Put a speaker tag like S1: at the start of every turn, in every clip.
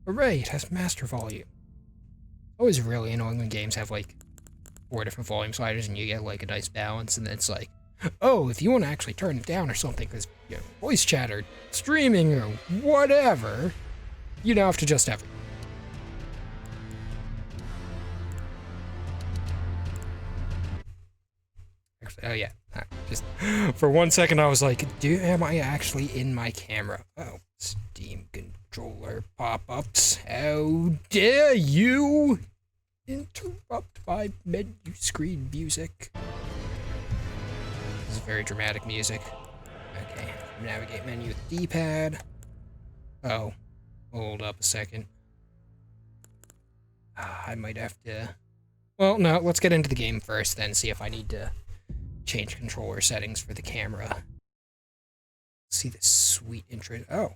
S1: Hooray, it has master volume. Always really annoying when games have like 4 different volume sliders and you get like a nice balance, and then it's like, oh, if you want to actually turn it down or something because you know, voice chat or streaming or whatever, you now have to adjust everything. Actually, oh yeah, just for 1 second I was like, am I actually in my camera? Oh, Steam controller pop-ups. How dare you interrupt my menu screen music? This is very dramatic music. Okay, navigate menu with D-pad. Oh, hold up a second. I might have to... Well, no, let's get into the game first, then see if I need to change controller settings for the camera. See this sweet intro. Oh,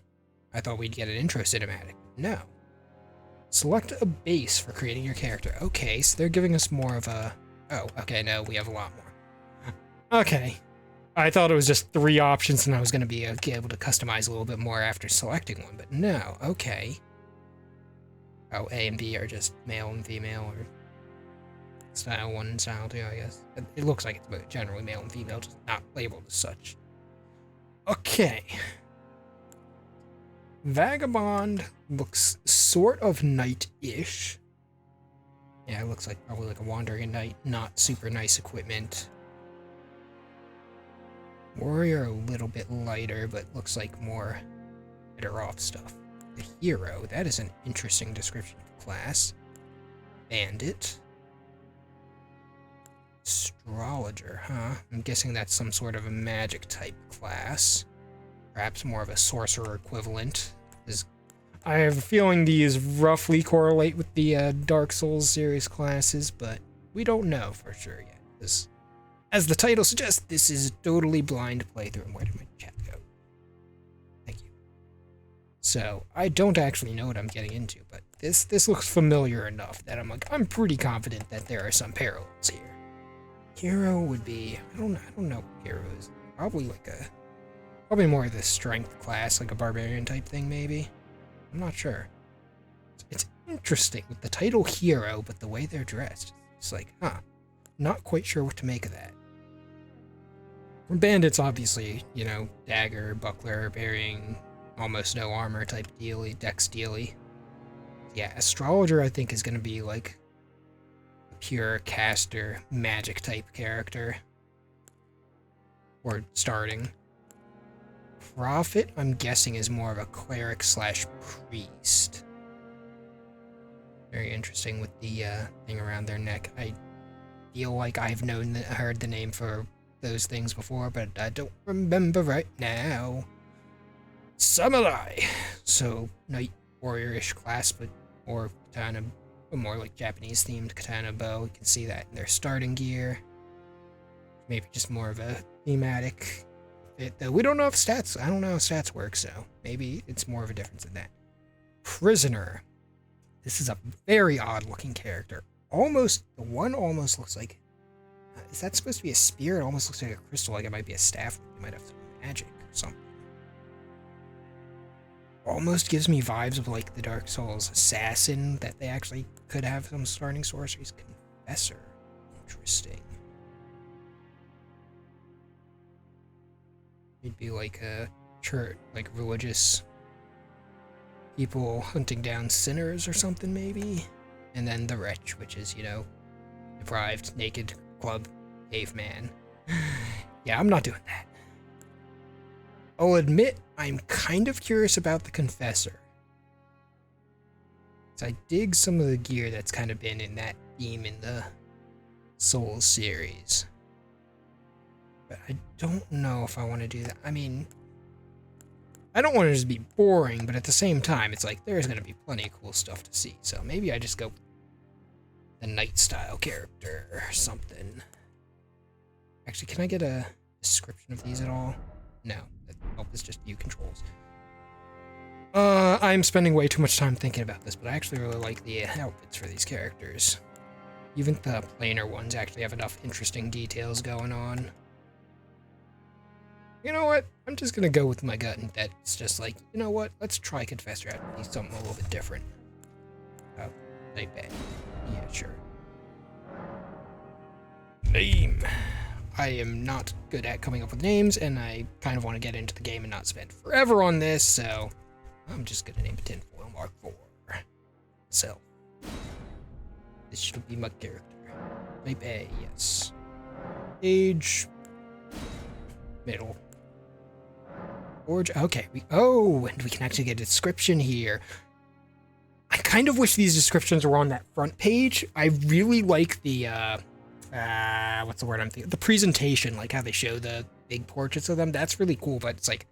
S1: I thought we'd get an intro cinematic. No. Select a base for creating your character. Okay, so they're giving us more of a... Oh, okay, no, we have a lot more. Okay. I thought it was just 3 options and I was going to be able to customize a little bit more after selecting one, but no, okay. Oh, A and B are just male and female, or style 1 and style 2, I guess. It looks like it's generally male and female, just not labeled as such. Okay. Vagabond looks sort of knight-ish. Yeah, it looks like probably like a wandering knight, not super nice equipment. Warrior a little bit lighter, but looks like more better off stuff. The hero, that is an interesting description of the class. Bandit. Astrologer, huh? I'm guessing that's some sort of a magic type class. Perhaps more of a sorcerer equivalent. I have a feeling these roughly correlate with the Dark Souls series classes, but we don't know for sure yet. As the title suggests, this is a totally blind playthrough. Where did my chat go? Thank you. So, I don't actually know what I'm getting into, but this looks familiar enough that I'm pretty confident that there are some parallels here. Hero would be, I don't know what hero is. Probably more of the strength class, like a barbarian type thing, maybe. I'm not sure. It's interesting with the title hero, but the way they're dressed, it's like, huh. Not quite sure what to make of that. Bandits, obviously, you know, dagger, buckler, bearing almost no armor type dealy, dex dealy. Yeah, astrologer I think is going to be like a pure caster, magic type character. Or starting. Prophet, I'm guessing, is more of a cleric slash priest. Very interesting with the thing around their neck. I feel like I've heard the name for those things before, but I don't remember right now. Samurai! So, knight warrior-ish class, but more katana, more like Japanese-themed katana bow. You can see that in their starting gear. Maybe just more of a thematic fit, though. We don't know if stats, I don't know how stats work, so maybe it's more of a difference in that. Prisoner. This is a very odd-looking character. The one almost looks like, is that supposed to be a spear? It almost looks like a crystal, like it might be a staff. It might have some magic or something. Almost gives me vibes of like the Dark Souls assassin, that they actually could have some starting sorceries. Confessor. Interesting. It'd be like a church, like religious people hunting down sinners or something, maybe. And then the wretch, which is, you know, deprived, naked, club, caveman. Yeah, I'm not doing that. I'll admit, I'm kind of curious about the Confessor. So I dig some of the gear that's kind of been in that theme in the Souls series. But I don't know if I want to do that. I mean, I don't want it to just be boring, but at the same time, it's like there's going to be plenty of cool stuff to see. So maybe I just go the knight style character or something. Actually, can I get a description of these at all? No, nope, it's just view controls. I'm spending way too much time thinking about this, but I actually really like the outfits for these characters. Even the plainer ones actually have enough interesting details going on. You know what? I'm just gonna go with my gut, and that's just like, you know what? Let's try Confessor out and do something a little bit different. Oh, they bet. Yeah, sure. Name. I am not good at coming up with names, and I kind of want to get into the game and not spend forever on this, so I'm just gonna name it Tinfoil Mark IV. So, this should be my character. Type A, yes. Age. Middle. Forge, okay. And we can actually get a description here. I kind of wish these descriptions were on that front page. I really like the, what's the word I'm thinking? The presentation, like how they show the big portraits of them. That's really cool, but it's like,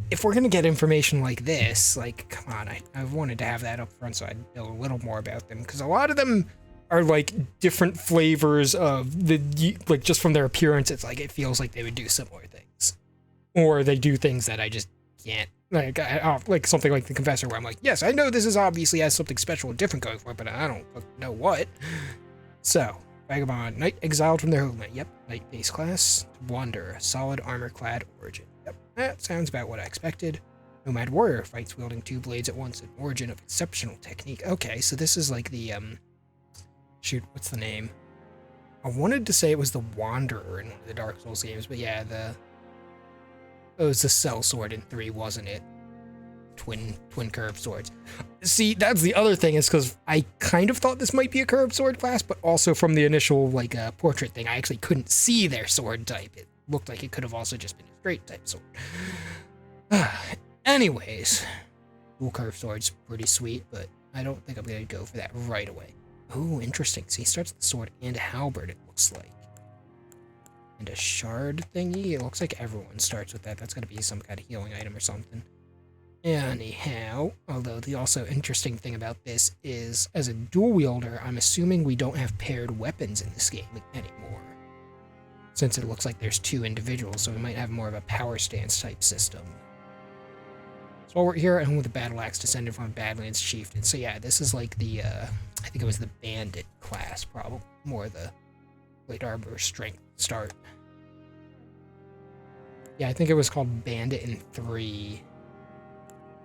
S1: if we're gonna get information like this, like, come on, I wanted to have that up front so I'd know a little more about them, because a lot of them are like different flavors of the, like, just from their appearance, it's like, it feels like they would do similar things. Or they do things that I just can't, like something like the Confessor, where I'm like, yes, I know this is obviously has something special and different going for it, but I don't know what. So, Vagabond, Knight exiled from their homeland. Yep, Knight base class. Wanderer, solid armor-clad origin. Yep, that sounds about what I expected. Nomad warrior, fights wielding 2 blades at once, an origin of exceptional technique. Okay, so this is like the, shoot, what's the name? I wanted to say it was the Wanderer in one of the Dark Souls games, but yeah, it was the Cell Sword in 3, wasn't it? Twin curved swords. See, that's the other thing, is because I kind of thought this might be a curved sword class, but also from the initial, like, portrait thing, I actually couldn't see their sword type. It looked like it could have also just been a straight type sword. Anyways, dual curved sword's pretty sweet, but I don't think I'm gonna go for that right away. Oh, interesting. So he starts with the sword and a halberd, it looks like. And a shard thingy? It looks like everyone starts with that. That's gonna be some kind of healing item or something. Anyhow, although the also interesting thing about this is, as a dual wielder, I'm assuming we don't have paired weapons in this game anymore. Since it looks like there's 2 individuals, so we might have more of a power stance type system. So while we're here at home with the battle axe descended from a Badlands chieftain. So yeah, this is like the, I think it was the bandit class, probably. More the plate armor strength start. Yeah, I think it was called bandit in 3.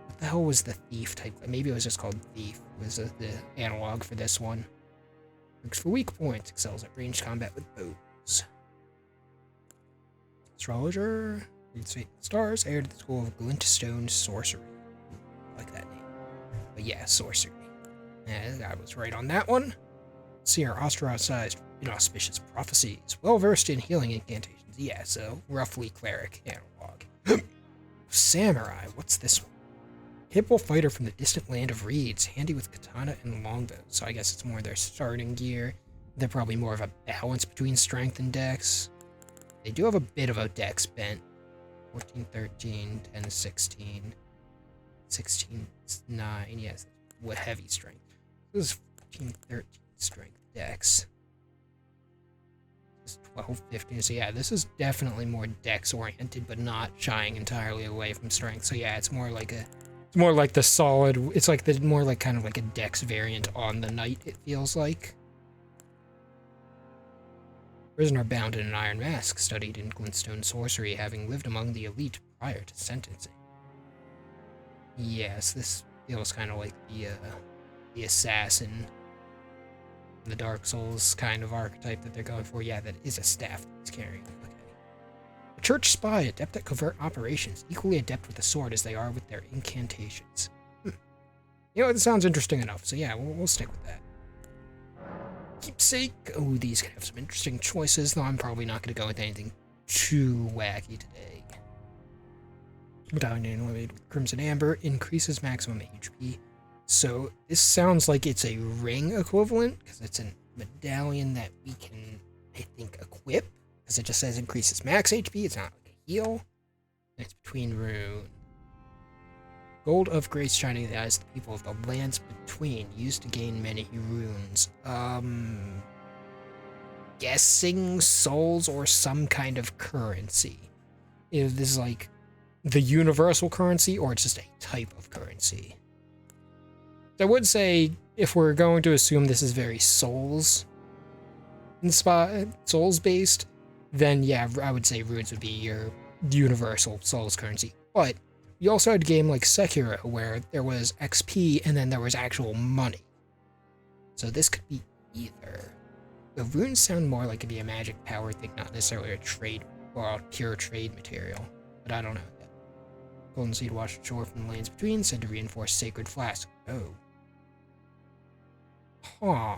S1: What the hell was the thief type? Maybe it was just called thief. It was the analog for this one. Looks for weak points. Excels at ranged combat with bows. Astrologer. Reads fate in the stars. Heir to the school of glintstone sorcery. I like that name. But yeah, sorcery. Yeah, I was right on that one. Seer, ostracized, inauspicious prophecies. Well versed in healing incantations. Yeah, so roughly cleric analog. Samurai. What's this one? Capable fighter from the distant land of reeds, handy with katana and longbow. So I guess it's more their starting gear. They're probably more of a balance between strength and dex. They do have a bit of a dex bent. 14, 13, 10, 16, 16, 9. Yes, with heavy strength. This is 14, 13 strength dex. This is 12, 15. So yeah, this is definitely more dex oriented, but not shying entirely away from strength. So yeah, it's more like the solid, it's like the more like kind of like a dex variant on the knight, it feels like. Prisoner bound in an iron mask, studied in glintstone sorcery, having lived among the elite prior to sentencing. Yes, this feels kind of like the assassin, the Dark Souls kind of archetype that they're going for. Yeah, that is a staff that he's carrying. Okay. A church spy, adept at covert operations, equally adept with the sword as they are with their incantations. You know, it sounds interesting enough, so yeah, we'll stick with that. Keepsake. Oh, these can have some interesting choices, though I'm probably not going to go with anything too wacky today. Medallion animated with Crimson Amber increases maximum HP. So this sounds like it's a ring equivalent, because it's a medallion that we can, I think, equip, because it just says increases max HP. It's not like a heal. And it's between rune. Gold of grace shining in the eyes of the people of the lands between, used to gain many runes. Guessing souls or some kind of currency. If this is like the universal currency, or it's just a type of currency. I would say, if we're going to assume this is very souls based, then yeah, I would say runes would be your universal Souls currency. But you also had a game like Sekiro where there was XP and then there was actual money. So this could be either. The runes sound more like it'd be a magic power thing, not necessarily a trade or a pure trade material. But I don't know yet. Golden Seed washed ashore from the lands between, said to reinforce Sacred Flask. Oh. Huh.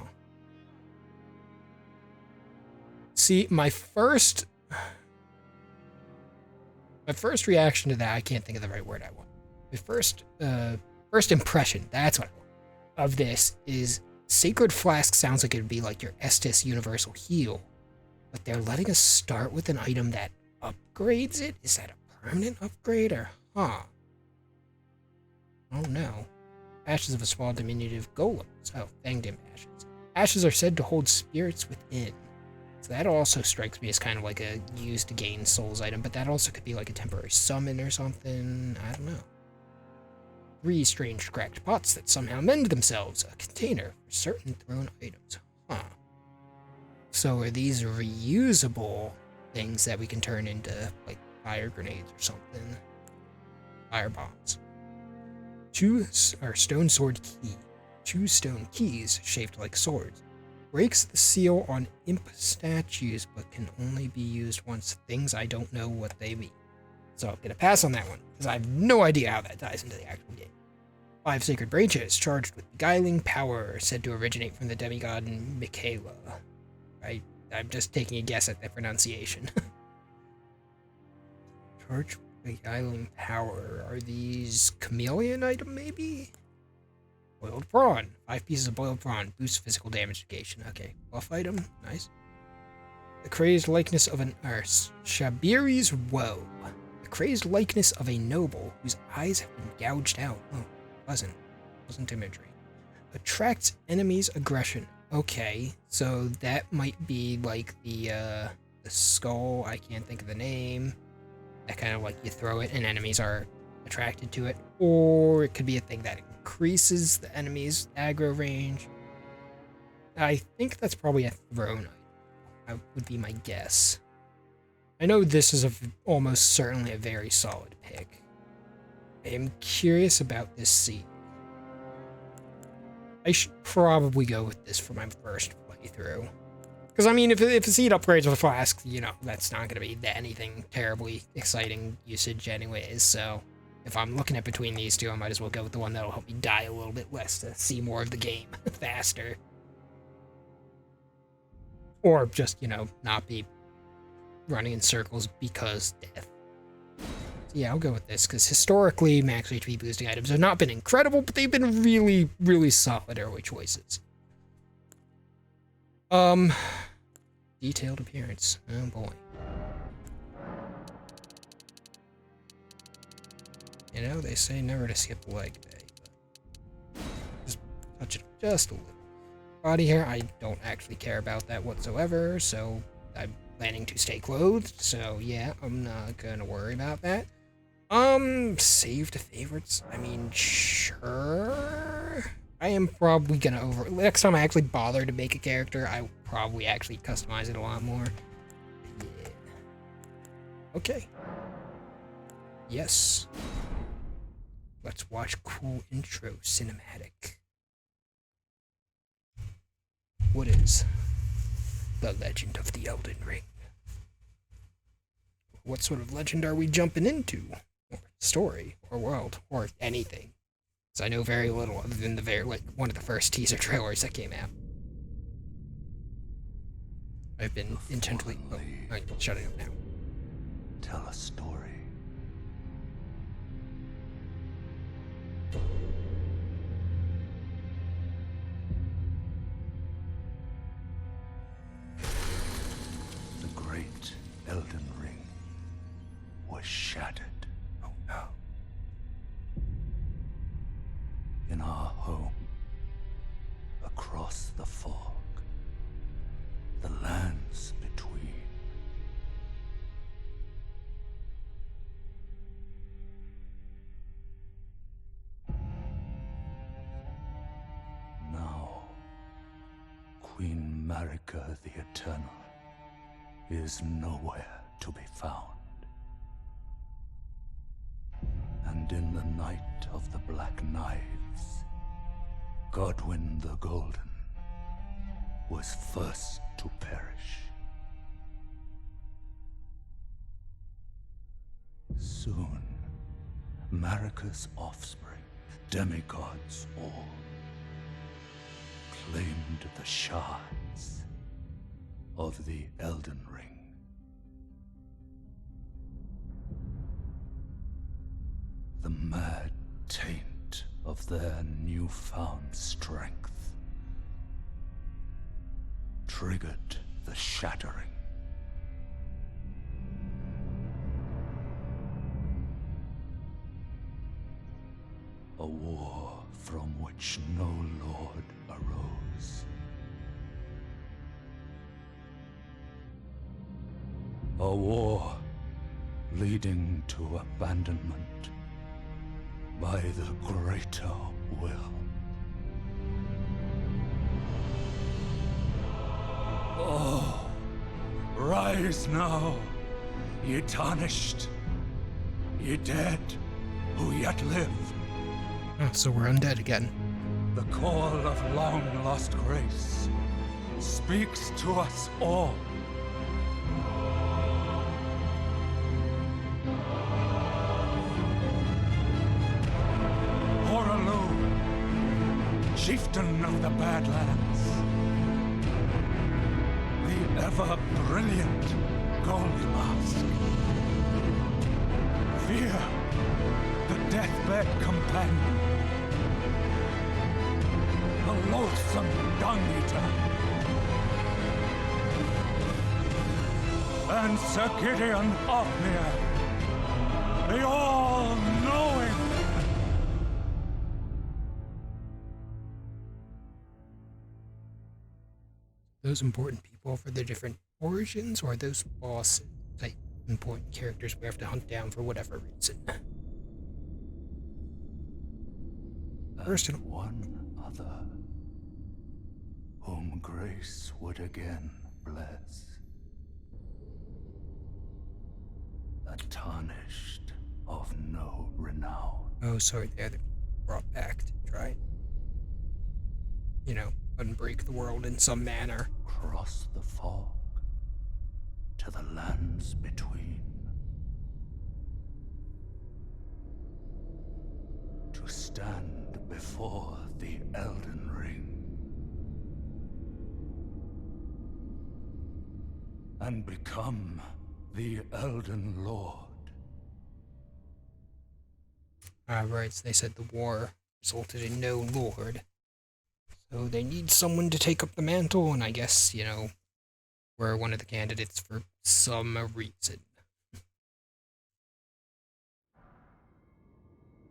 S1: See, my first reaction to that, I can't think of the right word I want. My first impression, that's what I want, of this is Sacred Flask sounds like it would be like your Estus Universal Heal, but they're letting us start with an item that upgrades it? Is that a permanent upgrade or huh? Oh no. Ashes of a small diminutive golem. Oh, fanged imp ashes. Ashes are said to hold spirits within. So that also strikes me as kind of like a used to gain souls item, but that also could be like a temporary summon or something. I don't know. 3 strange cracked pots that somehow mend themselves. A container for certain thrown items. Huh. So are these reusable things that we can turn into like fire grenades or something? Fire bombs. 2 stone sword key. 2 stone keys shaped like swords. Breaks the seal on imp statues, but can only be used once. Things I don't know what they mean. So I'm gonna pass on that one, because I have no idea how that ties into the actual game. 5 sacred branches, charged with beguiling power, said to originate from the demigod Michaela. I'm just taking a guess at the pronunciation. Charged with beguiling power. Are these chameleon item, maybe? Boiled prawn. 5 pieces of boiled prawn. Boosts physical damage negation. Okay. Buff item. Nice. The crazed likeness of an Shabiri's woe. The crazed likeness of a noble whose eyes have been gouged out. Oh, pleasant imagery. Attracts enemies' aggression. Okay, so that might be like the skull. I can't think of the name. That kind of like you throw it and enemies are attracted to it. Or it could be a thing that increases the enemy's aggro range. I think that's probably a thrown item. That would be my guess. I know this is almost certainly a very solid pick. I am curious about this seed. I should probably go with this for my first playthrough. Because, I mean, if a seed upgrades with a flask, you know, that's not going to be anything terribly exciting usage anyways, so if I'm looking at between these two, I might as well go with the one that'll help me die a little bit less to see more of the game faster. Or just, you know, not be running in circles because death. So yeah, I'll go with this, because historically, max HP boosting items have not been incredible, but they've been really, really solid early choices. Detailed appearance. Oh boy. You know, they say never to skip leg day, but just touch it just a little. Body hair, I don't actually care about that whatsoever, so I'm planning to stay clothed, so yeah, I'm not gonna worry about that. Save to favorites? I mean, sure. I am probably gonna next time I actually bother to make a character, I will probably actually customize it a lot more. Yeah. Okay. Yes. Let's watch cool intro cinematic. What is the legend of the Elden Ring? What sort of legend are we jumping into? Or story, or world, or anything? Because I know very little other than one of the first teaser trailers that came out. I've been intentionally shutting up now.
S2: Tell a story. The great Elden Ring was shattered.
S1: Oh no.
S2: In our home, across the fog, the lands between. Now, Queen Marika the Eternal is nowhere to be found. And in the night of the Black Knives, Godwyn the Golden was first to perish. Soon, Marika's offspring, demigods all, claimed the shards of the Elden Ring. The mad taint of their newfound strength triggered the shattering. A war from which no lord arose. A war leading to abandonment by the greater will. Oh, rise now, ye tarnished, ye dead who yet live.
S1: Oh, so we're undead again.
S2: The call of long-lost grace speaks to us all. Chieftain of the Badlands, the ever-brilliant Gold Mask. Fear, the deathbed companion, the loathsome dung-eater, and Sir Gideon Ofnir, the all-knowing.
S1: Those important people for their different origins, or those bosses, like important characters we have to hunt down for whatever reason? First
S2: And one other, whom grace would again bless. A tarnished of no renown.
S1: oh, sorry, they're brought back to try, unbreak the world in some manner.
S2: Cross the fog to the lands between. To stand before the Elden Ring. And become the Elden Lord.
S1: Right, so they said the war resulted in no lord. So they need someone to take up the mantle, and I guess, we're one of the candidates for some reason.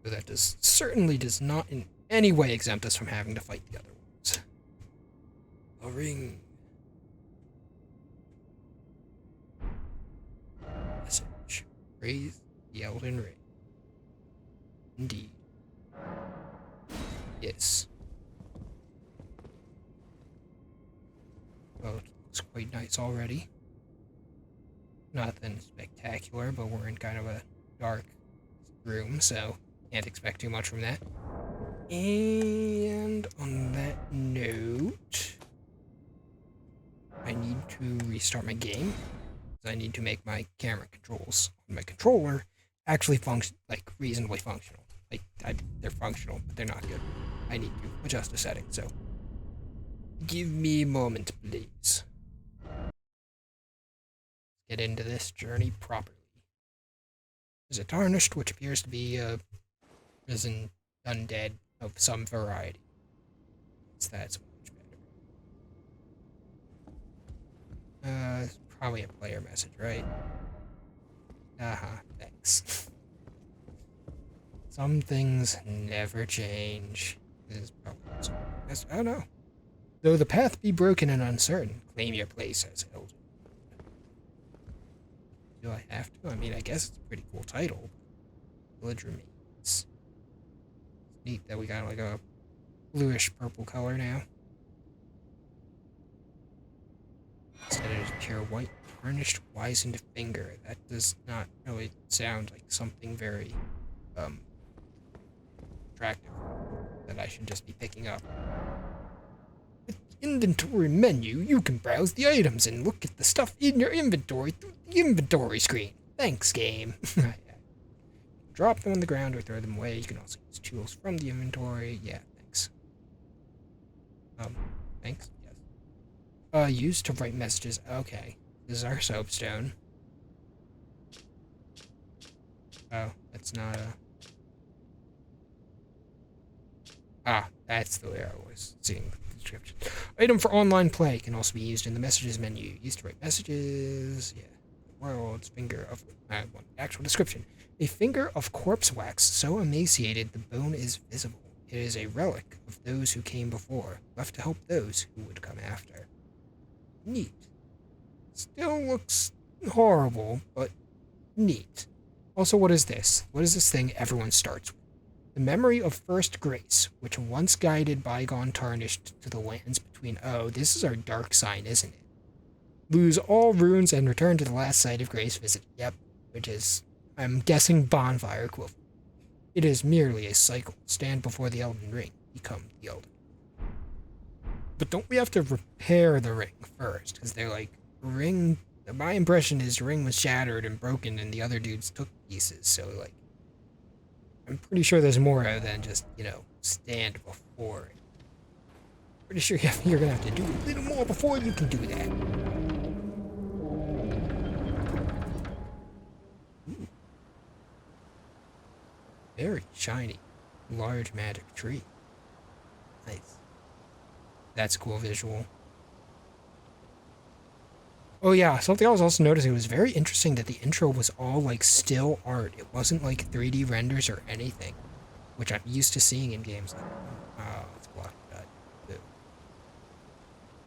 S1: So that certainly does not in any way exempt us from having to fight the other ones. A ring. Message. Praise the Elden Ring. Indeed. Yes. Well, it looks quite nice already. Nothing spectacular, but we're in kind of a dark room, so can't expect too much from that. And on that note, I need to restart my game. I need to make my camera controls on my controller actually function, like reasonably functional. Like they're functional, but they're not good. I need to adjust the settings, so give me a moment, please. Get into this journey properly. There's a tarnished, which appears to be a risen undead of some variety. That's much better. It's probably a player message, right? Thanks. Some things never change. This is probably I don't know. Though the path be broken and uncertain, claim your place as Elden. Do I have to? I mean, I guess it's a pretty cool title. Village Remains. It's neat that we got like a bluish purple color now. Instead of just pure white. Tarnished wizened finger. That does not really sound like something very attractive that I should just be picking up. With the inventory menu, you can browse the items and look at the stuff in your inventory through the inventory screen. Thanks, game. Drop them on the ground or throw them away. You can also use tools from the inventory. Yeah, thanks. Thanks? Yes. Used to write messages. Okay. This is our soapstone. Oh, that's not a... Ah, that's the way I was seeing the description. Item for online play can also be used in the messages menu. Used to write messages. Yeah. World's finger of... actual description. A finger of corpse wax so emaciated the bone is visible. It is a relic of those who came before, left to help those who would come after. Neat. Still looks horrible, but neat. Also, what is this? What is this thing everyone starts with? The memory of first grace, which once guided bygone tarnished to the lands between... Oh, this is our dark sign, isn't it? Lose all runes and return to the last site of grace visited. Yep, which is, I'm guessing, bonfire equivalent. It is merely a cycle. Stand before the Elden Ring. Become the Elden. But don't we have to repair the ring first? Because they're like, ring... My impression is the ring was shattered and broken and the other dudes took pieces. So, like, I'm pretty sure there's more than just, you know, stand before it. Pretty sure you're going to have to do a little more before you can do that. Ooh. Very shiny, large magic tree. Nice. That's a cool visual. Oh yeah, something I was also noticing, it was very interesting that the intro was all like still art. It wasn't like 3D renders or anything, which I'm used to seeing in games like, oh, it's blocked that too.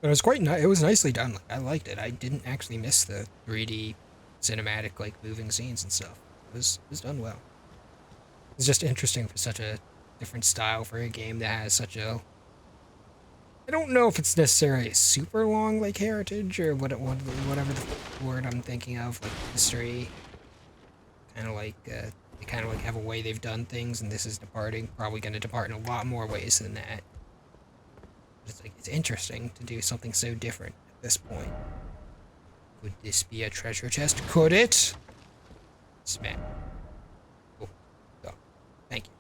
S1: But it was quite it was nicely done. Like, I liked it. I didn't actually miss the 3D cinematic like moving scenes and stuff. It was done well. It's just interesting for such a different style for a game that has such a... I don't know if it's necessarily a super long, like, heritage, or whatever the word I'm thinking of, like, history. Kind of like, they kind of, like, have a way they've done things, and this is departing. Probably going to depart in a lot more ways than that. But it's, like, it's interesting to do something so different at this point. Could this be a treasure chest? Could it? Smack. Oh, oh. Thank you.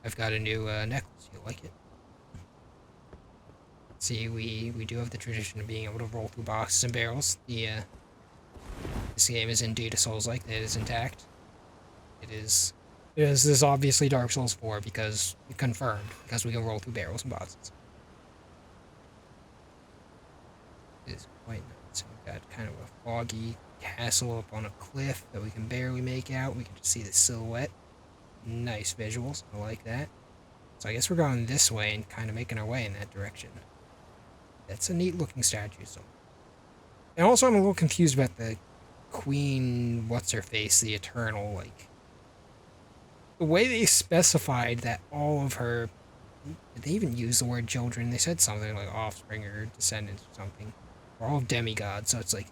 S1: I've got a new, necklace. You like it? See, we do have the tradition of being able to roll through boxes and barrels. This game is indeed a Souls-like. It is intact. It is this obviously Dark Souls 4 because confirmed, because we can roll through barrels and boxes. It is quite nice. We've got kind of a foggy castle up on a cliff that we can barely make out. We can just see the silhouette. Nice visuals. I like that. So I guess we're going this way and kind of making our way in that direction. That's a neat looking statue. So, and also I'm a little confused about the Queen, what's her face, the Eternal, like the way they specified that all of her, did they even use the word children? They said something like offspring or descendants or something. We're all demigods, so it's like,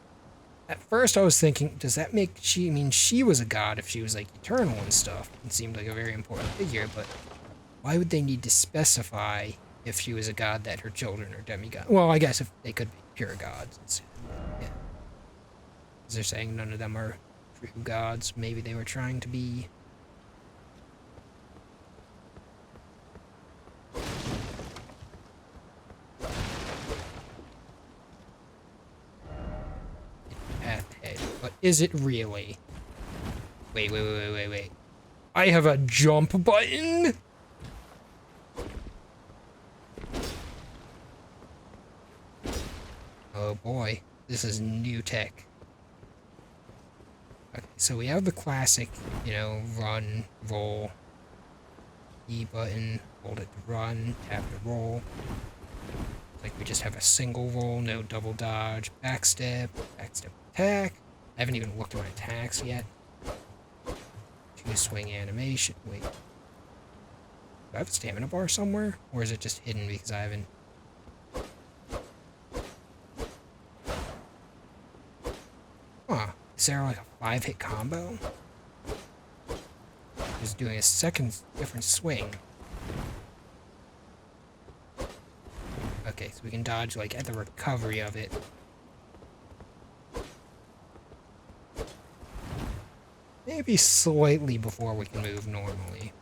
S1: at first I was thinking, does that make she was a god if she was like eternal and stuff? It seemed like a very important figure, but why would they need to specify if she was a god that her children are demigods? Well, I guess if they could be pure gods instead. Yeah. Because they're saying none of them are true gods. Maybe they were trying to be... path ahead. But is it really? Wait. I have a jump button? Oh boy, this is new tech. Okay, so we have the classic, you know, run, roll, E button, hold it to run, tap to roll. Like we just have a single roll, no double dodge, backstep attack. I haven't even looked at my attacks yet. Two swing animation, wait. Do I have a stamina bar somewhere? Or is it just hidden because I haven't... Huh, is there like a 5-hit combo? Just doing a second different swing. Okay, so we can dodge like at the recovery of it. Maybe slightly before we can move normally.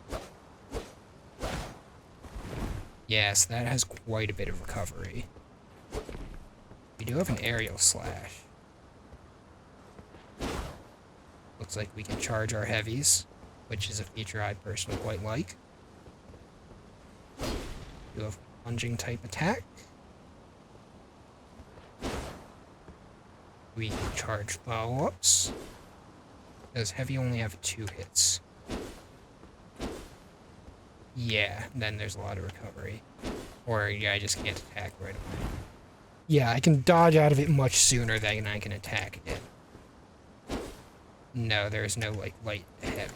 S1: Yes, that has quite a bit of recovery. We do have an aerial slash. Looks like we can charge our heavies, which is a feature I personally quite like. We have plunging type attack. We can charge follow-ups. Does heavy only have 2 hits? Yeah, then there's a lot of recovery. Or, yeah, I just can't attack right away. Yeah, I can dodge out of it much sooner than I can attack again. No, there's no, like, light to heavy.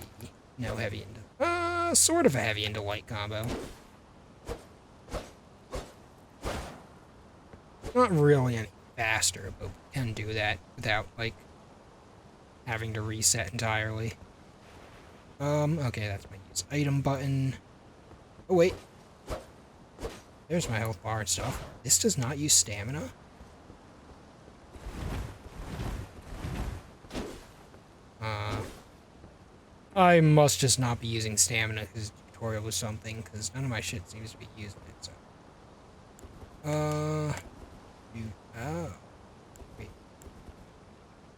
S1: No heavy into... sort of a heavy into light combo. Not really any faster, but we can do that without, like, having to reset entirely. Okay, that's my use item button. Oh, wait. There's my health bar and stuff. This does not use stamina? I must just not be using stamina because the tutorial was something, because none of my shit seems to be using it, so. Oh. Wait.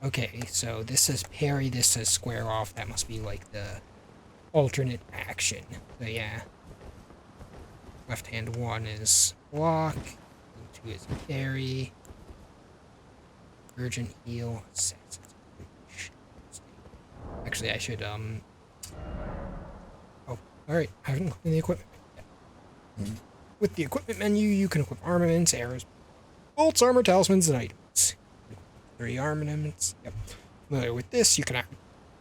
S1: Okay, so this says parry, this says square off. That must be like the alternate action. So yeah. Left hand 1 is block, 2 is parry, urgent heal, actually I should, oh, alright, I haven't looked in the equipment yet. With the equipment menu, you can equip armaments, arrows, bolts, armor, talismans, and items. 3 armaments, yep. Familiar with this, you can have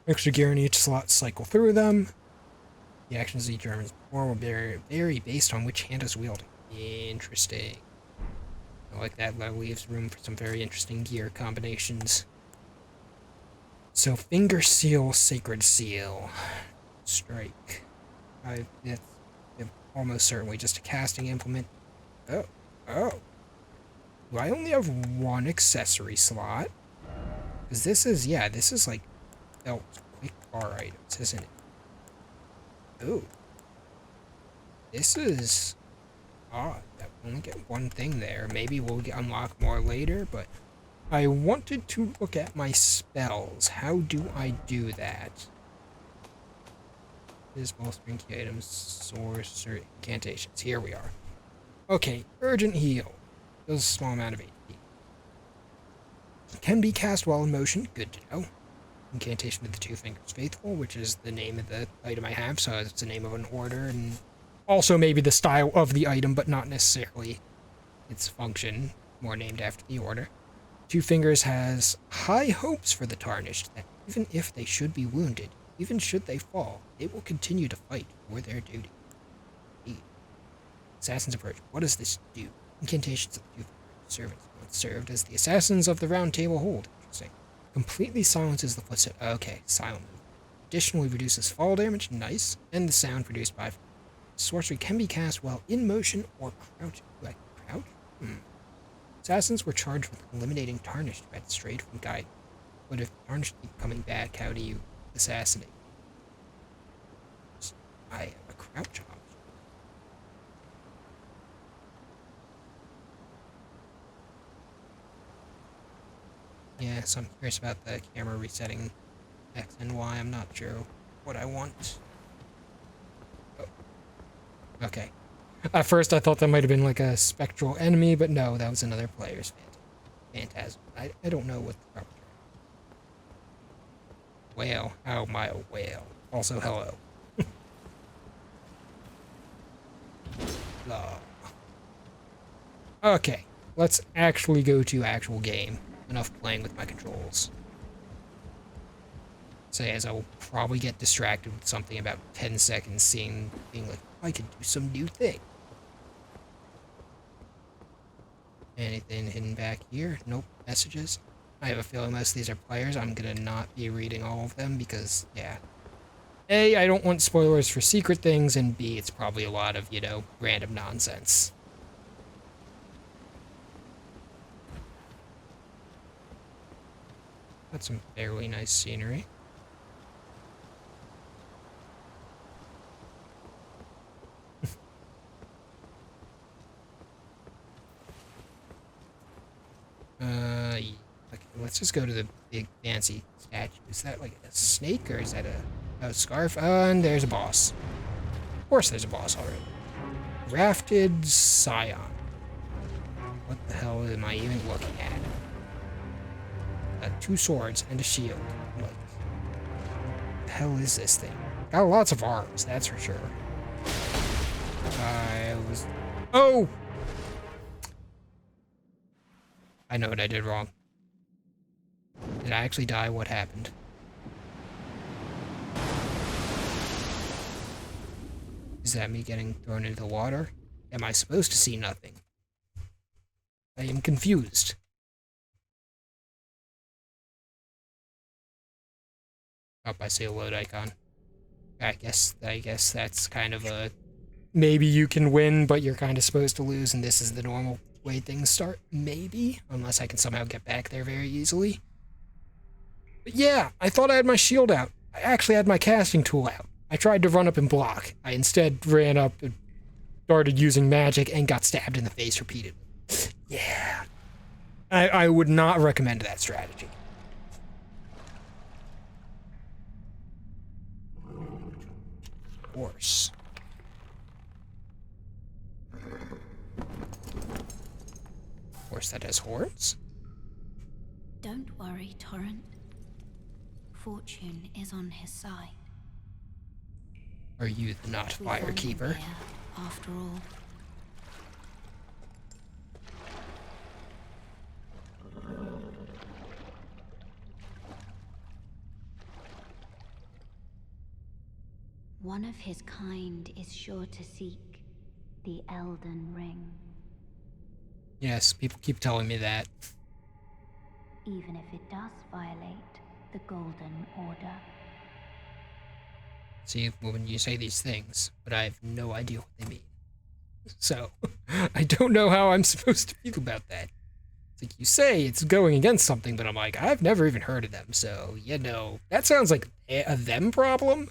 S1: extra gear in each slot, cycle through them. The actions of each armament will vary based on which hand is wielding. Interesting. I like that. That leaves room for some very interesting gear combinations. So, finger seal, sacred seal, strike. It's almost certainly just a casting implement. Oh. Do I only have 1 accessory slot? Because this is, yeah, this is like belt quick bar items, isn't it? Ooh. This is odd. That we only get 1 thing there. Maybe we'll unlock more later, but I wanted to look at my spells. How do I do that? This bolstering key items, sorcery, incantations. Here we are. Okay, urgent heal. Does a small amount of HP. Can be cast while in motion. Good to know. Incantation of the 2 Fingers Faithful, which is the name of the item I have, so it's the name of an order, and also maybe the style of the item, but not necessarily its function, more named after the order. 2 Fingers has high hopes for the Tarnished, that even if they should be wounded, even should they fall, they will continue to fight for their duty. Indeed. Assassin's Approach. What does this do? Incantations of the 2 servants once served as the assassins of the Round Table hold. Interesting. Completely silences the footstep. Okay, silent move. Additionally reduces fall damage, nice, and the sound produced by sorcery can be cast while in motion or crouching. Like crouch? Assassins were charged with eliminating Tarnished who had strayed from guide. But if Tarnished keep coming back, how do you assassinate? I have a crouch option. Yeah, so I'm curious about the camera resetting X and Y. I'm not sure what I want. Oh. Okay. At first I thought that might have been like a spectral enemy, but no, that was another player's phantasm. I don't know what the proper term is. Whale. Oh my whale. Also hello. Okay, let's actually go to actual game. Enough playing with my controls. Say, as I'll probably get distracted with something about 10 seconds, being like, I could do some new thing. Anything hidden back here? Nope. Messages. I have a feeling most of these are players. I'm gonna not be reading all of them because, yeah. A, I don't want spoilers for secret things, and B, it's probably a lot of, you know, random nonsense. That's some fairly nice scenery. Yeah. Okay, let's just go to the big fancy statue. Is that like a snake or is that a scarf? And there's a boss. Of course there's a boss already. Rafted Scion. What the hell am I even looking at? 2 swords and a shield. What the hell is this thing? Got lots of arms, that's for sure. Oh! I know what I did wrong. Did I actually die? What happened? Is that me getting thrown into the water? Am I supposed to see nothing? I am confused. Oh, I see a load icon. I guess that's kind of a... Maybe you can win, but you're kind of supposed to lose, and this is the normal way things start. Maybe. Unless I can somehow get back there very easily. But yeah, I thought I had my shield out. I actually had my casting tool out. I tried to run up and block. I instead ran up and started using magic and got stabbed in the face repeatedly. Yeah. I would not recommend that strategy. Horse. Horse that has horns?
S3: Don't worry, Torrent. Fortune is on his side.
S1: Are you the not firekeeper?
S3: After all. One of his kind is sure to seek the Elden Ring.
S1: Yes, people keep telling me that.
S3: Even if it does violate the Golden Order.
S1: See, when you say these things, but I have no idea what they mean. So, I don't know how I'm supposed to feel about that. It's like you say it's going against something, but I'm like, I've never even heard of them, so, you know, that sounds like a them problem.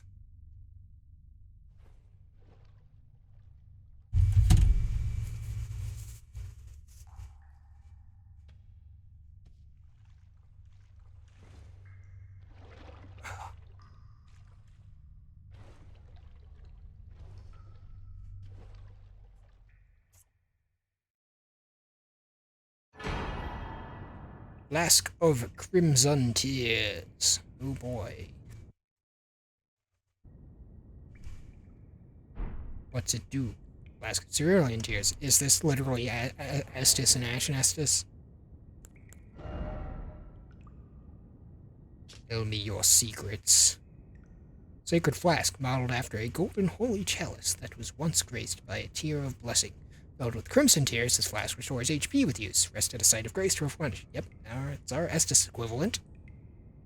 S1: Flask of Crimson Tears. Oh boy. What's it do? Flask of Cerulean Tears. Is this literally Estus and Ashen Estus? Tell me your secrets. Sacred flask modeled after a golden holy chalice that was once graced by a tear of blessing. Filled with crimson tears, this flask restores HP with use. Rest at a site of grace to replenish. Yep, it's our Estus equivalent.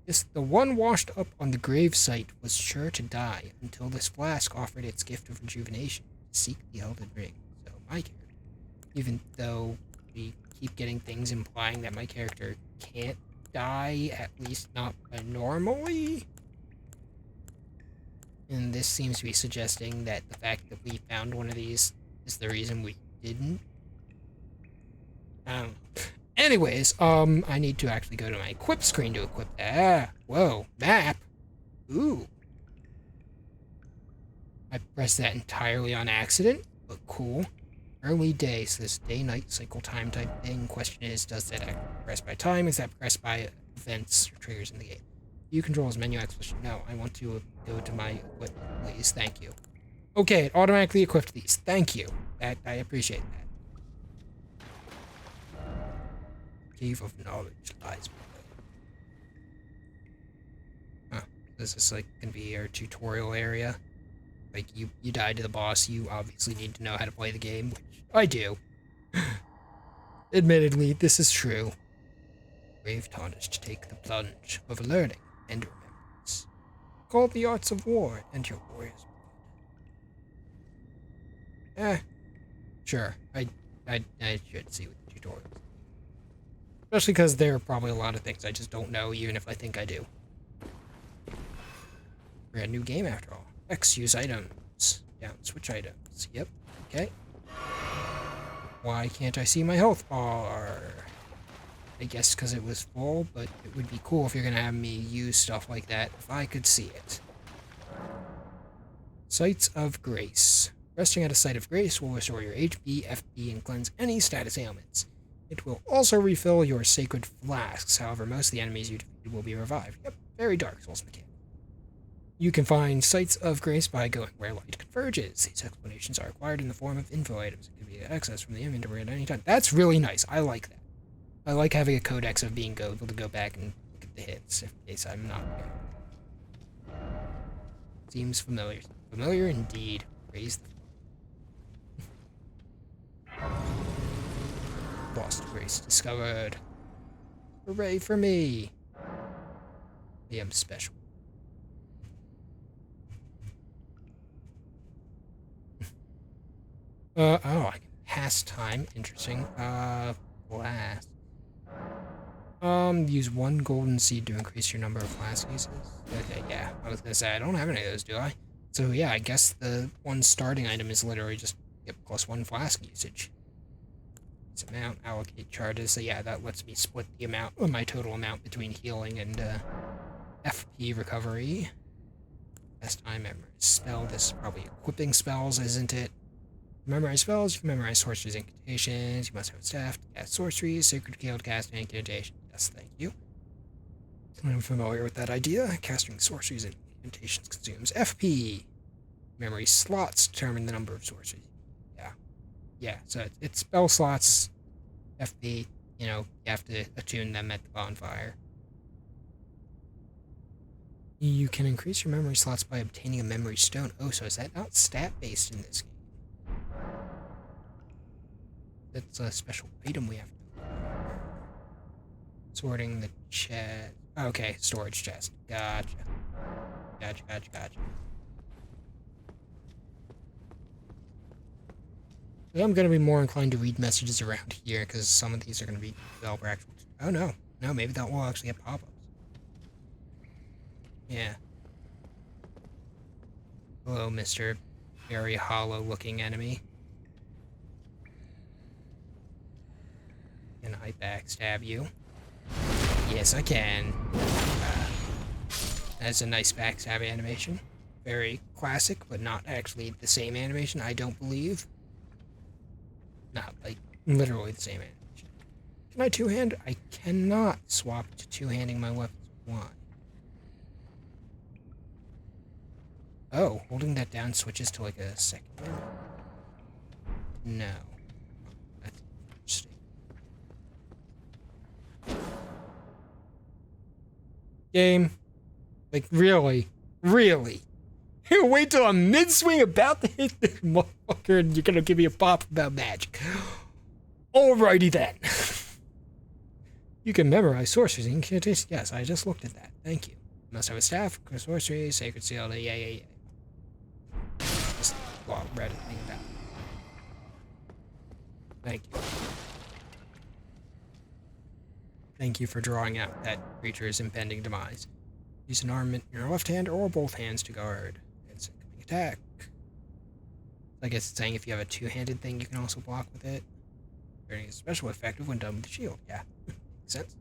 S1: The one washed up on the grave site was sure to die until this flask offered its gift of rejuvenation. Seek the Elden Ring. So my character, even though we keep getting things implying that my character can't die, at least not normally. And this seems to be suggesting that the fact that we found one of these is the reason we didn't. Anyways, I need to actually go to my equip screen to equip that. Whoa, map. Ooh. I pressed that entirely on accident, but cool. Early day, so this day-night cycle time type thing. Question is, does that act pressed by time? Is that pressed by events or triggers in the game? View controls, menu explanation. No, I want to go to my equip, please. Thank you. Okay, it automatically equipped these. Thank you. I appreciate that. Cave of Knowledge lies below. Huh. This is like gonna be our tutorial area. Like you died to the boss, you obviously need to know how to play the game, which I do. Admittedly, this is true. Brave tarnished, take the plunge of learning and remembrance. called the arts of war, and your warriors. Sure. I should see what the tutorials. Especially because there are probably a lot of things I just don't know, even if I think I do. We're a new game after all. X, use items. Down, switch items. Yep. Okay. Why can't I see my health bar? I guess because it was full, but it would be cool if you're going to have me use stuff like that if I could see it. Sites of Grace. Resting at a site of grace will restore your HP, FP, and cleanse any status ailments. It will also refill your sacred flasks, however most of the enemies you defeated will be revived. Yep, very Dark Souls mechanic. You can find Sites of Grace by going where light converges. These explanations are acquired in the form of info items. It can be accessed from the inventory at any time. That's really nice. I like that. I like having a codex of being able to go back and look at the hits in case I'm not there. Seems familiar. Familiar indeed. Raise the Lost Grace discovered. Hooray for me. I am special. I can pass time. Interesting. Blast. Use 1 golden seed to increase your number of flask uses. Okay, yeah. I was gonna say, I don't have any of those, do I? So yeah, I guess the one starting item is literally just, yep, +1 flask usage. This amount, allocate charges. So yeah, that lets me split the amount, my total amount between healing and, FP recovery. Best time memory spell. This is probably equipping spells, isn't it? Memorize spells. You can memorize sorceries and incantations. You must have a staff to cast sorceries, sacred scale to cast incantations. Yes, thank you. I'm familiar with that idea. Casting sorceries and incantations consumes FP. Memory slots determine the number of sorceries. Yeah, so it's spell slots, FP, you know, you have to attune them at the bonfire. You can increase your memory slots by obtaining a memory stone. Oh, so is that not stat-based in this game? That's a special item we have to... Sorting the chest. Okay, storage chest. Gotcha. Gotcha. I'm going to be more inclined to read messages around here, because some of these are going to be developer actual... Oh, no. No, maybe that will actually have pop-ups. Yeah. Hello, Mr. Very hollow-looking enemy. Can I backstab you? Yes, I can. That's a nice backstab animation. Very classic, but not actually the same animation, I don't believe. Not, like, literally the same animation. Can I two-hand? I cannot swap to two-handing my weapons. Why? Oh, holding that down switches to, like, a second one? No. That's interesting. Game. Like, really? Really? Wait till I'm mid-swing about to hit this motherfucker and you're gonna give me a pop about magic. Alrighty then. You can memorize sorceries and incantations. Yes, I just looked at that. Thank you. Must have a staff, sorcery, sacred seal, yeah. Just read it, think about it. Thank you. Thank you for drawing out that creature's impending demise. Use an armament in your left hand or both hands to guard. It's incoming attack. I guess it's saying if you have a two-handed thing, you can also block with it. Guarding is especially effective when done with the shield. Yeah, makes sense.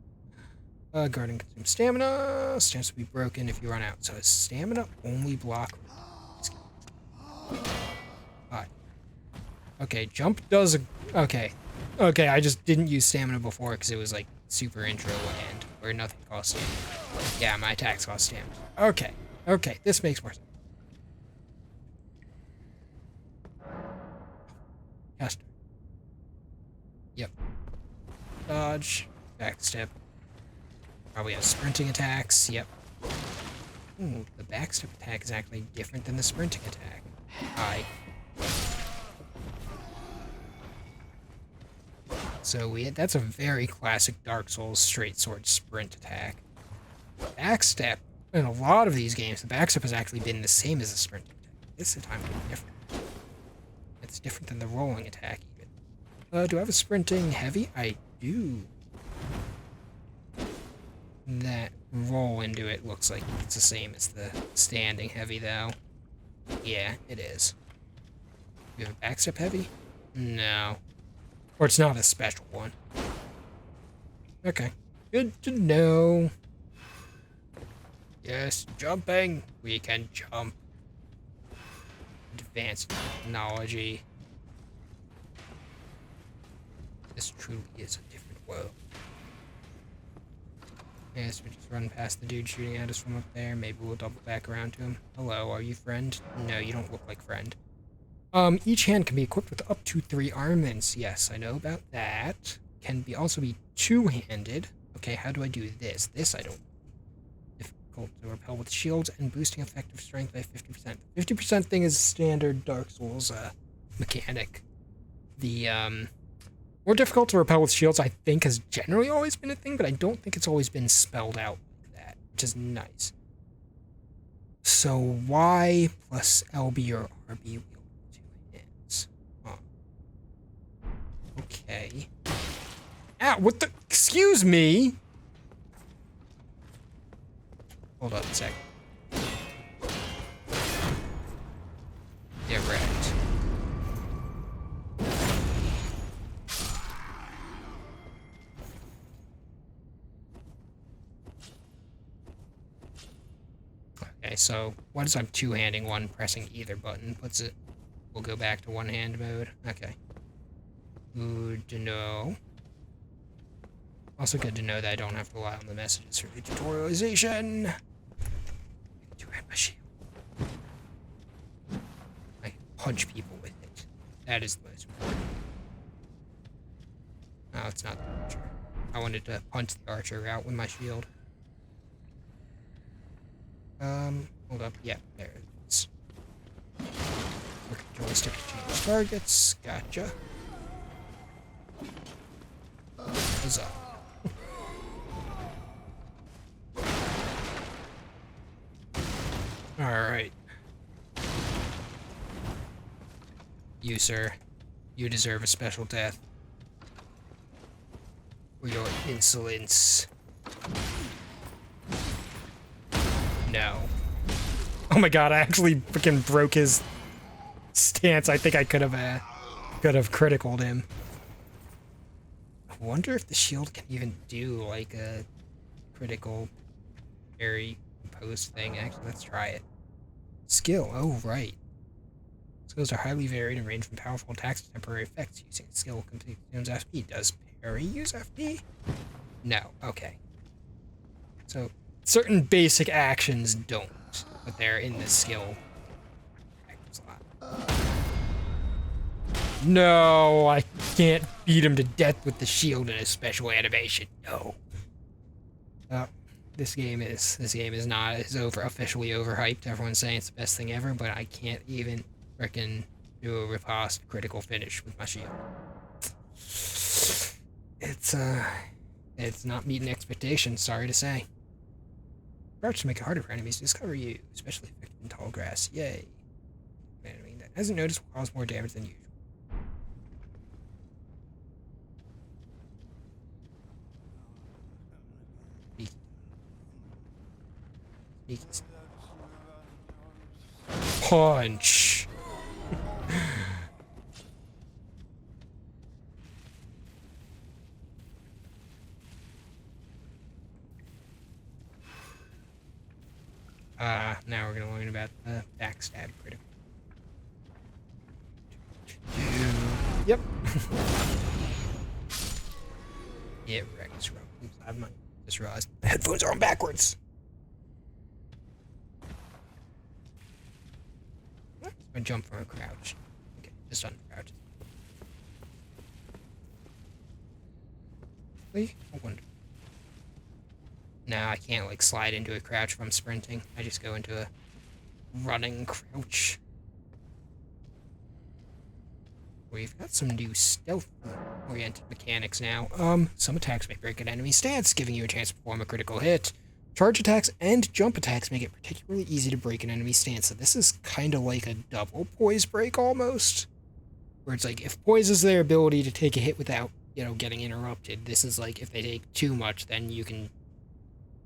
S1: Guarding consumes stamina. Stamina will be broken if you run out. So is stamina only block? Hi. Okay, jump does a... Okay, I just didn't use stamina before because it was like super intro and where nothing costs stamina. Yeah, my attacks cost stamina. Okay, this makes more sense. Caster. Yep. Dodge. Backstep. Probably have sprinting attacks. Yep. Ooh, the backstep attack is actually different than the sprinting attack. Hi. So that's a very classic Dark Souls straight sword sprint attack. Backstep In a lot of these games, the backstep has actually been the same as the sprinting attack. This time it's different. It's different than the rolling attack, even. Do I have a sprinting heavy? I do. That roll into it looks like it's the same as the standing heavy, though. Yeah, it is. You have a backstep heavy? No. Or it's not a special one. Okay. Good to know. Yes, jumping. We can jump. Advanced technology. This truly is a different world. Yes, we just run past the dude shooting at us from up there. Maybe we'll double back around to him. Hello, are you friend? No, you don't look like friend. Each hand can be equipped with up to 3 armaments. Yes, I know about that. Can also be two-handed. Okay, how do I do this? This I don't. Difficult to repel with shields and boosting effective strength by 50%. 50% thing is standard Dark Souls mechanic. The more difficult to repel with shields, I think, has generally always been a thing, but I don't think it's always been spelled out like that, which is nice. So Y plus LB or RB wield 2 hands. Huh. Okay. Ah, what the? Excuse me? Hold on a sec. Get wrecked. Okay, so what is I'm two-handing one, pressing either button puts it. We'll go back to one-hand mode. Okay. Good to know. Also good to know that I don't have to rely on the messages for the tutorialization. Two-hand my shield. I can punch people with it. That is the most important. No, it's not the archer. I wanted to punch the archer out with my shield. Hold up. Yeah, there it is. Work the joystick to change targets. Gotcha. Huzzah. Alright. You, sir. You deserve a special death. For your insolence. No. Oh my god, I actually freaking broke his stance. I think I could have criticaled him. I wonder if the shield can even do like a critical parry post thing. Actually, let's try it. Skill. Oh, right. Skills are highly varied and range from powerful attacks to temporary effects. Using skill consumes FP. Does parry use FP? No. Okay. So certain basic actions don't, but they're in the skill slot. No, I can't beat him to death with the shield and a special animation. No. This game is officially overhyped. Everyone's saying it's the best thing ever, but I can't even frickin' do a riposte critical finish with my shield. It's not meeting expectations, sorry to say. Crouch to make it harder for enemies to discover you, especially effective in tall grass. Yay. An enemy that hasn't noticed will cause more damage than usual. Sneaky. Punch. Now we're gonna learn about the backstab critical. Yep. Yeah, wrecked. Oops, I just realized the headphones are on backwards. I jump from a crouch. Okay, just on crouch. I wonder. No, I can't like slide into a crouch if I'm sprinting. I just go into a running crouch. We've got some new stealth-oriented mechanics now. Some attacks may break an enemy's stance, giving you a chance to perform a critical hit. Charge attacks and jump attacks make it particularly easy to break an enemy stance, so this is kind of like a double poise break almost. Where it's like, if poise is their ability to take a hit without, you know, getting interrupted, this is like, if they take too much, then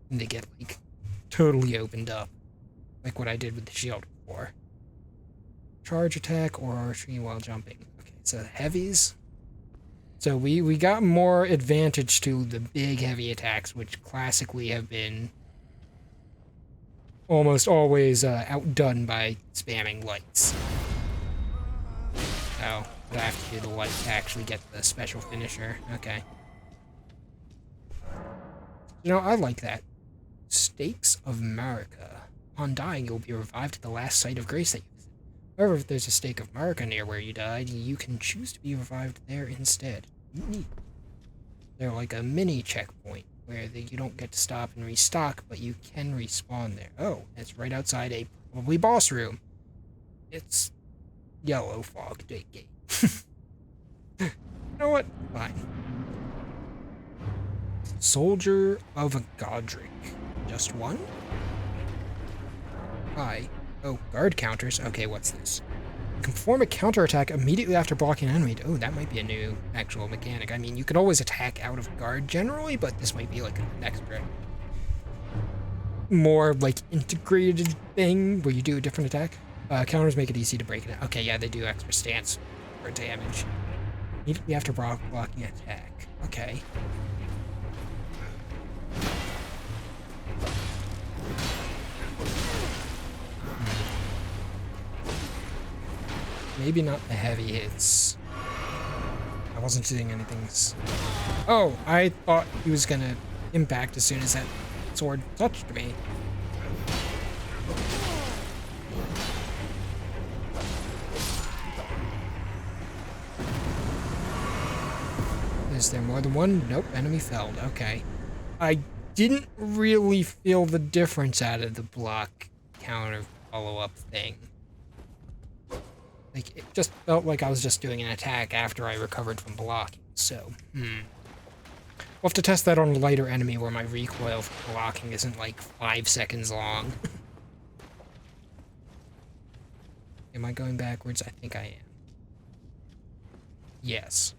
S1: they get, like, totally opened up. Like what I did with the shield before. Charge attack or archery while jumping. Okay, so heavies. So we got more advantage to the big heavy attacks, which classically have been almost always outdone by spamming lights. Oh, but I have to do the light to actually get the special finisher. Okay. You know, I like that. Stakes of Marika. Upon dying, you'll be revived at the last site of grace that you visit. However, if there's a stake of Marika near where you died, you can choose to be revived there instead. Neat. They're like a mini checkpoint where you don't get to stop and restock, but you can respawn there. Oh, it's right outside a probably boss room. It's yellow fog gate. You know what? Fine. Soldier of Godric. Just one? Hi. Oh, guard counters. Okay, what's this? You can perform a counterattack immediately after blocking an enemy. Oh, that might be a new actual mechanic. I mean, you could always attack out of guard generally, but this might be like an extra, more like integrated thing where you do a different attack. Counters make it easy to break it. Okay, yeah, they do extra stance for damage. Immediately after blocking an attack. Okay. Maybe not the heavy hits. I wasn't doing anything. Oh, I thought he was gonna impact as soon as that sword touched me. Is there more than one? Nope, enemy felled. Okay. I didn't really feel the difference out of the block counter follow-up thing. Like, it just felt like I was just doing an attack after I recovered from blocking, so, We'll have to test that on a lighter enemy where my recoil for blocking isn't like 5 seconds long. Am I going backwards? I think I am. Yes.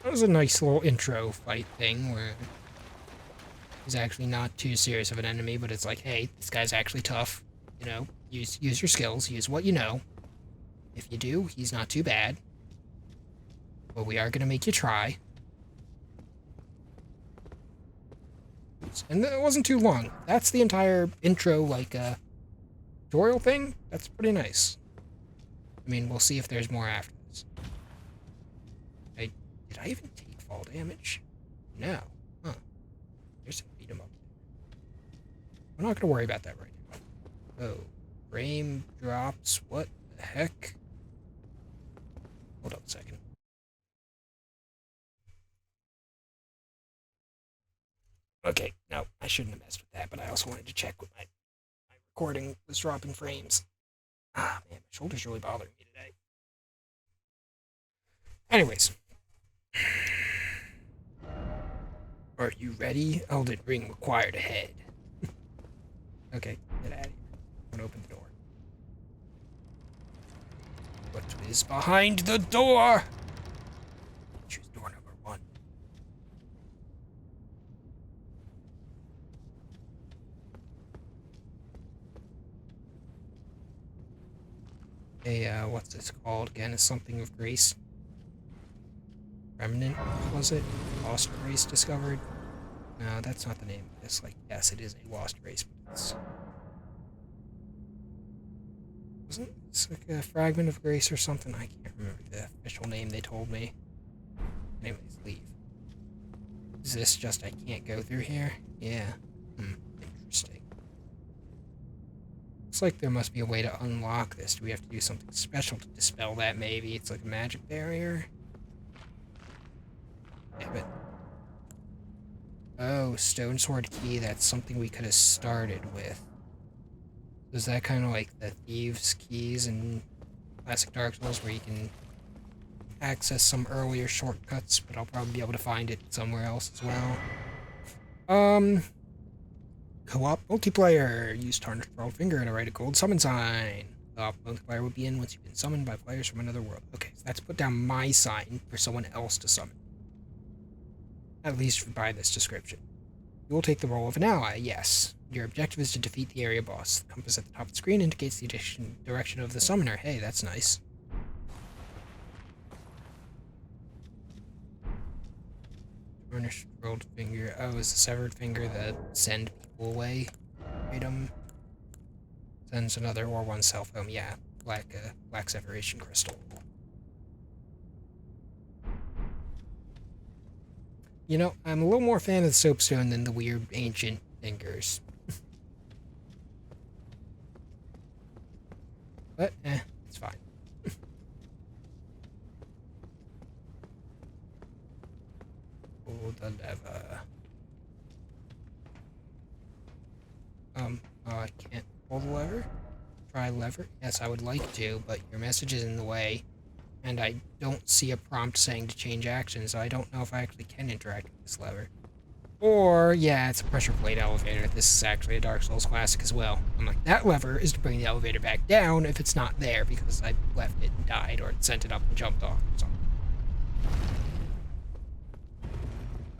S1: That was a nice little intro fight thing where he's actually not too serious of an enemy, but it's like, hey, this guy's actually tough. You know, use your skills, use what you know. If you do, he's not too bad. But we are going to make you try. And it wasn't too long. That's the entire intro, like, tutorial thing. That's pretty nice. I mean, we'll see if there's more after this. Did I even take fall damage? No. Huh. There's some beat 'em up. We're not going to worry about that right now. Oh, frame drops. What the heck? Hold up a second. Okay, no, I shouldn't have messed with that, but I also wanted to check with my recording was dropping frames. Ah, man, my shoulder's really bothering me today. Anyways. Are you ready? Elden Ring required ahead. Okay, get out of here. I'm gonna open the door. What is behind the door? Choose door number 1. Hey, what's this called again? Is something of grace? Remnant, was it? Lost race discovered? No, that's not the name of this. Like, yes, it is a lost race, but it's... Wasn't it like a fragment of grace or something? I can't remember the official name they told me. Anyways, leave. Is this just I can't go through here? Yeah. Interesting. Looks like there must be a way to unlock this. Do we have to do something special to dispel that, maybe? It's like a magic barrier? Damn it. Oh, stone sword key. That's something we could have started with. Is that kind of like the thieves' keys in classic Dark Souls, where you can access some earlier shortcuts, but I'll probably be able to find it somewhere else as well. Co-op multiplayer. Use Tarnished World Finger to write a gold summon sign. Co-op multiplayer will begin once you've been summoned by players from another world. Okay, so that's put down my sign for someone else to summon. At least by this description. You will take the role of an ally, yes. Your objective is to defeat the area boss. The compass at the top of the screen indicates the direction of the summoner. Hey, that's nice. Tarnished World Finger. Oh, is the severed finger the send people away item? Sends another or one self home. Yeah, black separation crystal. You know, I'm a little more fan of the soapstone than the weird ancient fingers. But, it's fine. Pull the lever. Oh, I can't pull the lever? Try lever? Yes, I would like to, but your message is in the way. And I don't see a prompt saying to change action, so I don't know if I actually can interact with this lever. Or, yeah, it's a pressure plate elevator. This is actually a Dark Souls classic as well. I'm like, that lever is to bring the elevator back down if it's not there because I left it and died or sent it up and jumped off or something.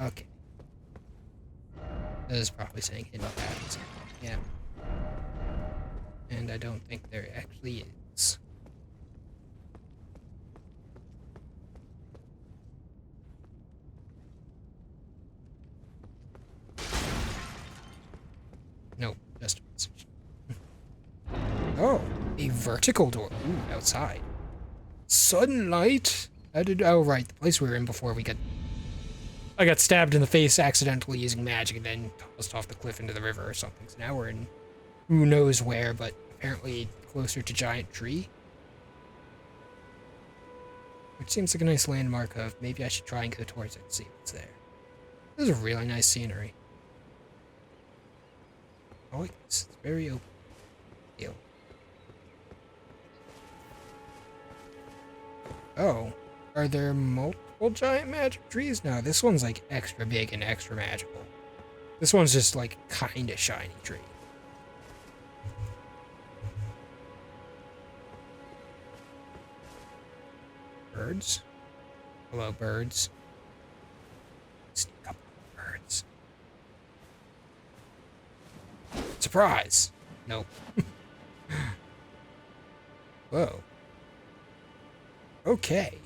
S1: Okay. This is probably saying hidden paths. Yeah. And I don't think there actually is. Nope, just a message. Oh, a vertical door. Ooh, outside. Sunlight? Oh, right, the place we were in before I got stabbed in the face accidentally using magic and then tossed off the cliff into the river or something. So now we're in who knows where, but apparently closer to Giant Tree. Which seems like a nice landmark of maybe I should try and go towards it and see what's there. This is a really nice scenery. I like this. It's very open. Ew. Oh. Are there multiple giant magic trees? No, this one's like extra big and extra magical. This one's just like kinda shiny tree. Birds? Hello, birds. Sneak up on birds. Surprise! Nope. Whoa. Okay.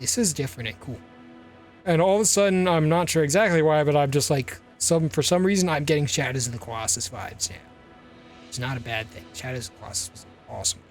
S1: This is different and cool. And all of a sudden, I'm not sure exactly why, but I'm just like, for some reason, I'm getting Shadows of the Colossus vibes now. It's not a bad thing. Shadows of the Colossus was an awesome game.